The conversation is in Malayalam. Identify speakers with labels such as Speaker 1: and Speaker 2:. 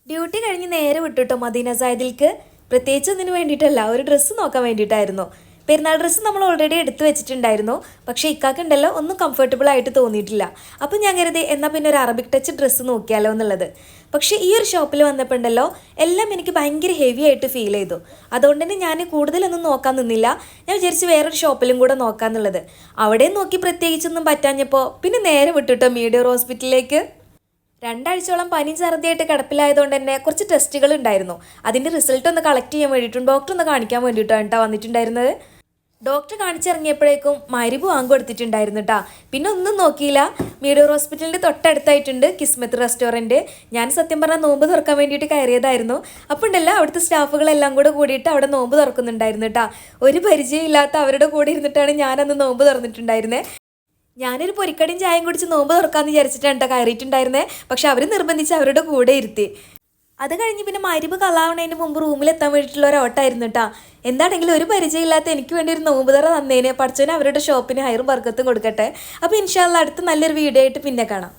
Speaker 1: ഡ്യൂട്ടി കഴിഞ്ഞ് നേരെ വിട്ടുട്ടോ മദീന സായദിൽക്ക്. പ്രത്യേകിച്ച് ഒന്നിനു വേണ്ടിയിട്ടല്ല, ഒരു ഡ്രസ്സ് നോക്കാൻ വേണ്ടിയിട്ടായിരുന്നു. പെരുന്നാൾ ഡ്രസ്സ് നമ്മൾ ഓൾറെഡി എടുത്തു വെച്ചിട്ടുണ്ടായിരുന്നു. പക്ഷേ ഇക്കാക്കുണ്ടല്ലോ ഒന്നും കംഫർട്ടബിൾ ആയിട്ട് തോന്നിയിട്ടില്ല. അപ്പം ഞാൻ കരുതി എന്നാൽ പിന്നെ ഒരു അറബിക് ടച്ച് ഡ്രസ്സ് നോക്കിയാലോ എന്നുള്ളത്. പക്ഷേ ഈ ഒരു ഷോപ്പിൽ വന്നപ്പോൾ ഉണ്ടല്ലോ എല്ലാം എനിക്ക് ഭയങ്കര ഹെവി ആയിട്ട് ഫീൽ ചെയ്തു. അതുകൊണ്ട് തന്നെ ഞാൻ കൂടുതലൊന്നും നോക്കാൻ നിന്നില്ല. ഞാൻ വിചാരിച്ച് വേറൊരു ഷോപ്പിലും കൂടെ നോക്കാമെന്നുള്ളത്. അവിടെയും നോക്കി പ്രത്യേകിച്ചൊന്നും പറ്റാഞ്ഞപ്പോൾ പിന്നെ നേരെ വിട്ടുട്ടോ മീഡിയർ ഹോസ്പിറ്റലിലേക്ക്. രണ്ടാഴ്ചയോളം പനി ഛർദിയായിട്ട് കിടപ്പിലായതുകൊണ്ട് തന്നെ കുറച്ച് ടെസ്റ്റുകൾ ഉണ്ടായിരുന്നു. അതിൻ്റെ റിസൾട്ട് ഒന്ന് കളക്ട് ചെയ്യാൻ വേണ്ടിയിട്ടും ഡോക്ടർ ഒന്ന് കാണിക്കാൻ വേണ്ടിയിട്ടാണ് കേട്ടോ വന്നിട്ടുണ്ടായിരുന്നത്. ഡോക്ടർ കാണിച്ചിറങ്ങിയപ്പോഴേക്കും മരുവ് വാങ്ങി കൊടുത്തിട്ടുണ്ടായിരുന്നു കേട്ടോ. പിന്നെ ഒന്നും നോക്കിയില്ല. മീഡിയർ ഹോസ്പിറ്റലിൻ്റെ തൊട്ടടുത്തായിട്ടുണ്ട് കിസ്മത്ത് റെസ്റ്റോറൻറ്റ്. ഞാൻ സത്യം പറഞ്ഞാൽ നോമ്പ് തുറക്കാൻ വേണ്ടിയിട്ട് കയറിയതായിരുന്നു. അപ്പോൾ ഉണ്ടല്ലോ അവിടുത്തെ സ്റ്റാഫുകളെല്ലാം കൂടെ കൂടിയിട്ട് അവിടെ നോമ്പ് തുറക്കുന്നുണ്ടായിരുന്നു കേട്ടോ. ഒരു പരിചയമില്ലാത്ത അവരുടെ കൂടെ ഇരുന്നിട്ടാണ് ഞാനന്ന് നോമ്പ് തുറന്നിട്ടുണ്ടായിരുന്നത്. ഞാനൊരു പൊരിക്കടിയും ചായയും കുടിച്ച് നോമ്പ് തുറക്കാമെന്ന് വിചാരിച്ചിട്ടാണ് കേട്ടോ കയറിയിട്ടുണ്ടായിരുന്നേ. പക്ഷെ അവർ നിർബന്ധിച്ച് അവരുടെ കൂടെ ഇരുത്തി. അത് കഴിഞ്ഞ് പിന്നെ മരിബ് കളാവണതിന് മുമ്പ് റൂമിലെത്താൻ വേണ്ടിയിട്ടുള്ള ഒരു ഓട്ടമായിരുന്നു കേട്ടോ. എന്താണെങ്കിലും ഒരു പരിചയമില്ലാത്ത എനിക്ക് വേണ്ടി ഒരു നോമ്പ് തുറ തന്നേന് പഠിച്ചവന് അവരുടെ ഷോപ്പിന് ഹൈറും ബർക്കത്തും കൊടുക്കട്ടെ. അപ്പോൾ ഇൻഷാ അല്ലാഹ് അടുത്ത നല്ലൊരു വീഡിയോ ആയിട്ട് പിന്നെ കാണാം.